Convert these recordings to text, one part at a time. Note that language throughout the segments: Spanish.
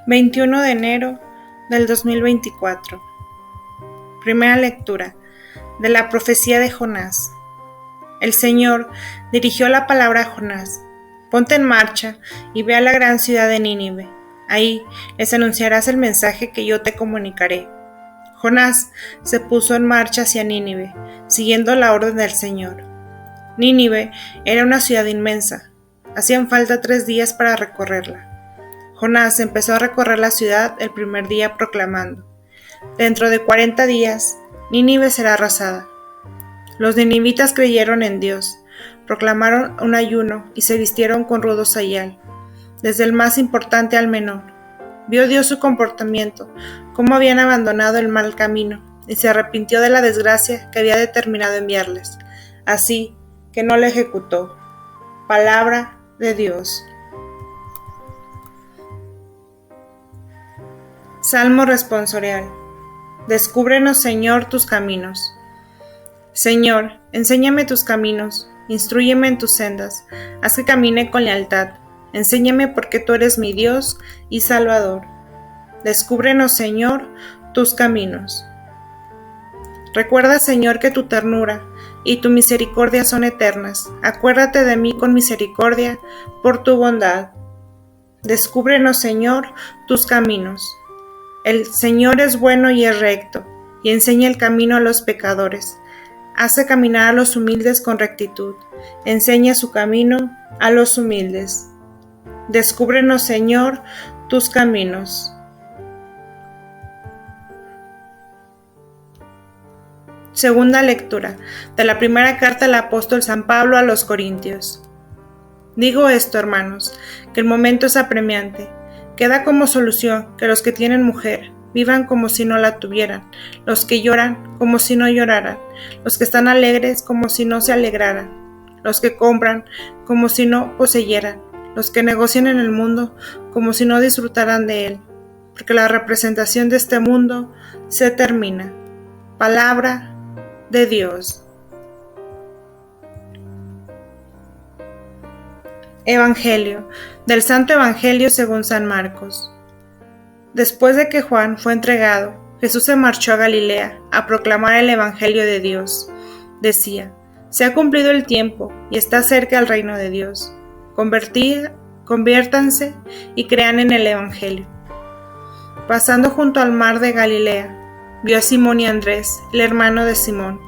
21 de enero del 2024. Primera lectura de la profecía de Jonás. El Señor dirigió la palabra a Jonás: ponte en marcha y ve a la gran ciudad de Nínive. Ahí les anunciarás el mensaje que yo te comunicaré. Jonás se puso en marcha hacia Nínive, siguiendo la orden del Señor. Nínive era una ciudad inmensa. Hacían falta 3 días para recorrerla. Jonás empezó a recorrer la ciudad el primer día proclamando: dentro de 40 días, Nínive será arrasada. Los ninivitas creyeron en Dios, proclamaron un ayuno y se vistieron con rudo sayal, desde el más importante al menor. Vio Dios su comportamiento, cómo habían abandonado el mal camino, y se arrepintió de la desgracia que había determinado enviarles, así que no la ejecutó. Palabra de Dios. Salmo responsorial. Descúbrenos, Señor, tus caminos. Señor, enséñame tus caminos, instrúyeme en tus sendas, haz que camine con lealtad. Enséñame porque tú eres mi Dios y Salvador. Descúbrenos, Señor, tus caminos. Recuerda, Señor, que tu ternura y tu misericordia son eternas. Acuérdate de mí con misericordia por tu bondad. Descúbrenos, Señor, tus caminos. El Señor es bueno y es recto, y enseña el camino a los pecadores. Hace caminar a los humildes con rectitud. Enseña su camino a los humildes. Descúbrenos, Señor, tus caminos. Segunda lectura de la primera carta del apóstol San Pablo a los Corintios. Digo esto, hermanos, que el momento es apremiante. Queda como solución que los que tienen mujer vivan como si no la tuvieran, los que lloran como si no lloraran, los que están alegres como si no se alegraran, los que compran como si no poseyeran, los que negocian en el mundo como si no disfrutaran de él, porque la representación de este mundo se termina. Palabra de Dios. Evangelio, del Santo Evangelio según San Marcos. Después de que Juan fue entregado, Jesús se marchó a Galilea a proclamar el Evangelio de Dios. Decía: se ha cumplido el tiempo y está cerca el reino de Dios. Conviértanse y crean en el Evangelio. Pasando junto al mar de Galilea, vio a Simón y Andrés, el hermano de Simón,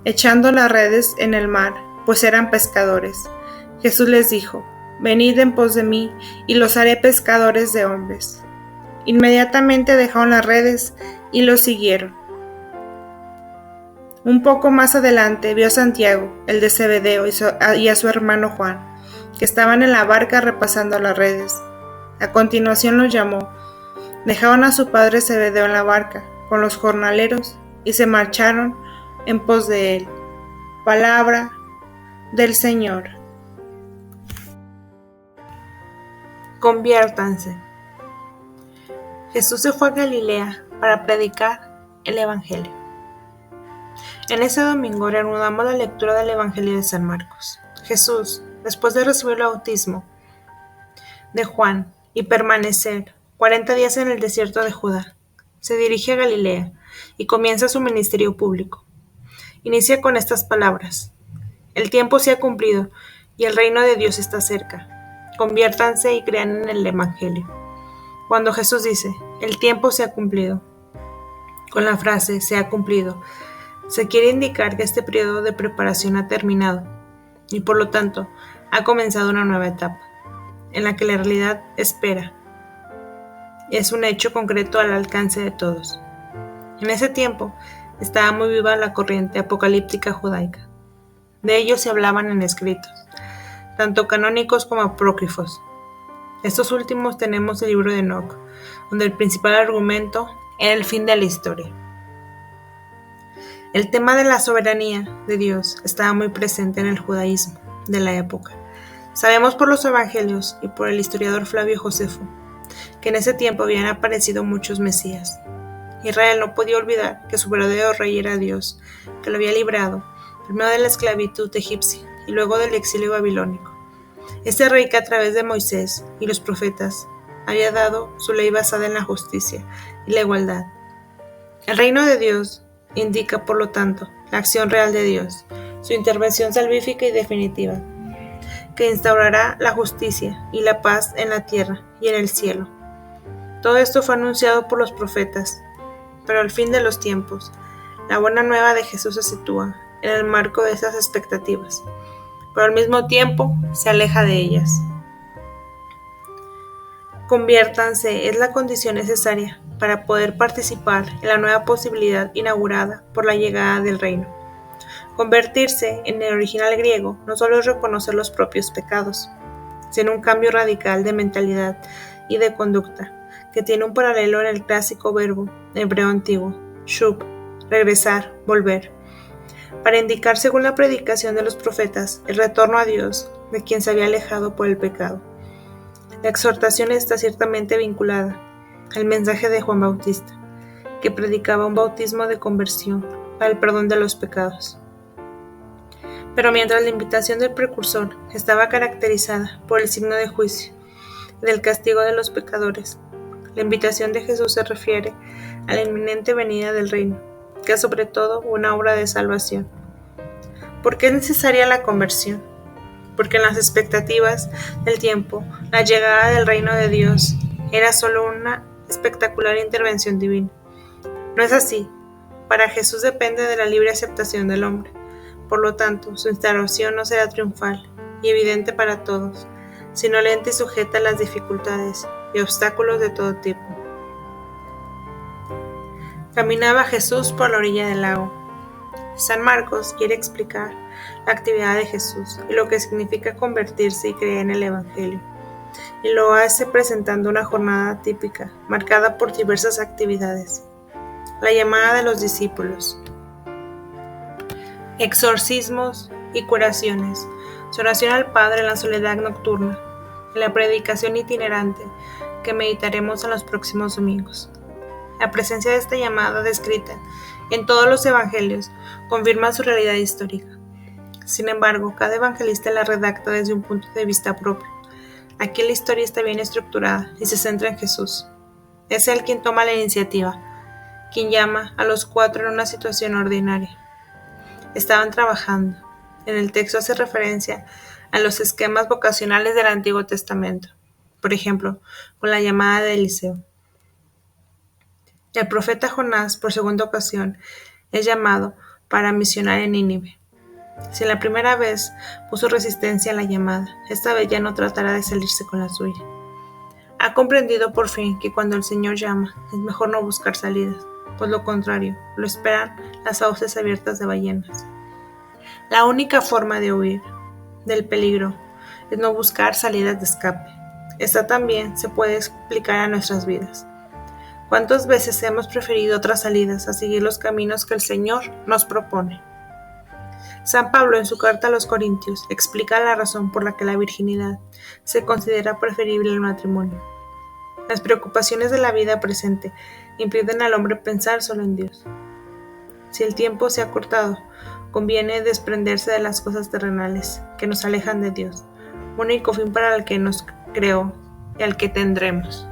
echando las redes en el mar, pues eran pescadores. Jesús les dijo: venid en pos de mí, y los haré pescadores de hombres. Inmediatamente dejaron las redes y los siguieron. Un poco más adelante vio a Santiago, el de Zebedeo, y a su hermano Juan, que estaban en la barca repasando las redes. A continuación los llamó. Dejaron a su padre Zebedeo en la barca, con los jornaleros, y se marcharon en pos de él. Palabra del Señor. Conviértanse. Jesús se fue a Galilea para predicar el Evangelio. En ese domingo reanudamos la lectura del Evangelio de San Marcos. Jesús, después de recibir el bautismo de Juan y permanecer 40 días en el desierto de Judá, se dirige a Galilea y comienza su ministerio público. Inicia con estas palabras: el tiempo se ha cumplido y el reino de Dios está cerca. Conviértanse y crean en el Evangelio. Cuando Jesús dice: el tiempo se ha cumplido, con la frase "se ha cumplido", se quiere indicar que este periodo de preparación ha terminado y por lo tanto ha comenzado una nueva etapa, en la que la realidad espera. Es un hecho concreto al alcance de todos. En ese tiempo estaba muy viva la corriente apocalíptica judaica. De ello se hablaban en escritos, tanto canónicos como apócrifos. Estos últimos tenemos el libro de Enoc, donde el principal argumento era el fin de la historia. El tema de la soberanía de Dios estaba muy presente en el judaísmo de la época. Sabemos por los evangelios y por el historiador Flavio Josefo que en ese tiempo habían aparecido muchos mesías. Israel no podía olvidar que su verdadero rey era Dios, que lo había librado primero de la esclavitud egipcia y luego del exilio babilónico. Este rey que a través de Moisés y los profetas había dado su ley basada en la justicia y la igualdad. El reino de Dios indica, por lo tanto, la acción real de Dios, su intervención salvífica y definitiva, que instaurará la justicia y la paz en la tierra y en el cielo. Todo esto fue anunciado por los profetas, pero al fin de los tiempos, la buena nueva de Jesús se sitúa en el marco de esas expectativas, pero al mismo tiempo se aleja de ellas. Conviértanse es la condición necesaria para poder participar en la nueva posibilidad inaugurada por la llegada del reino. Convertirse en el original griego no solo es reconocer los propios pecados, sino un cambio radical de mentalidad y de conducta, que tiene un paralelo en el clásico verbo hebreo antiguo, shub, regresar, volver, para indicar, según la predicación de los profetas, el retorno a Dios de quien se había alejado por el pecado. La exhortación está ciertamente vinculada al mensaje de Juan Bautista, que predicaba un bautismo de conversión para el perdón de los pecados. Pero mientras la invitación del precursor estaba caracterizada por el signo de juicio y del castigo de los pecadores, la invitación de Jesús se refiere a la inminente venida del reino, que es sobre todo una obra de salvación. ¿Por qué es necesaria la conversión? Porque en las expectativas del tiempo, la llegada del reino de Dios era solo una espectacular intervención divina. No es así. Para Jesús depende de la libre aceptación del hombre. Por lo tanto, su instauración no será triunfal y evidente para todos, sino lenta y sujeta a las dificultades y obstáculos de todo tipo. Caminaba Jesús por la orilla del lago. San Marcos quiere explicar la actividad de Jesús y lo que significa convertirse y creer en el Evangelio, y lo hace presentando una jornada típica, marcada por diversas actividades. La llamada de los discípulos, exorcismos y curaciones, su oración al Padre en la soledad nocturna, y la predicación itinerante que meditaremos en los próximos domingos. La presencia de esta llamada descrita en todos los evangelios confirma su realidad histórica. Sin embargo, cada evangelista la redacta desde un punto de vista propio. Aquí la historia está bien estructurada y se centra en Jesús. Es Él quien toma la iniciativa, quien llama a los 4 en una situación ordinaria. Estaban trabajando. En el texto hace referencia a los esquemas vocacionales del Antiguo Testamento, por ejemplo, con la llamada de Eliseo. El profeta Jonás, por segunda ocasión, es llamado para misionar en Nínive. Si la primera vez puso resistencia a la llamada, esta vez ya no tratará de salirse con la suya. Ha comprendido por fin que cuando el Señor llama, es mejor no buscar salidas, pues lo contrario, lo esperan las fauces abiertas de ballenas. La única forma de huir del peligro es no buscar salidas de escape. Esta también se puede explicar a nuestras vidas. ¿Cuántas veces hemos preferido otras salidas a seguir los caminos que el Señor nos propone? San Pablo, en su carta a los Corintios, explica la razón por la que la virginidad se considera preferible al matrimonio. Las preocupaciones de la vida presente impiden al hombre pensar solo en Dios. Si el tiempo se ha cortado, conviene desprenderse de las cosas terrenales que nos alejan de Dios, único fin para el que nos creó y al que tendremos.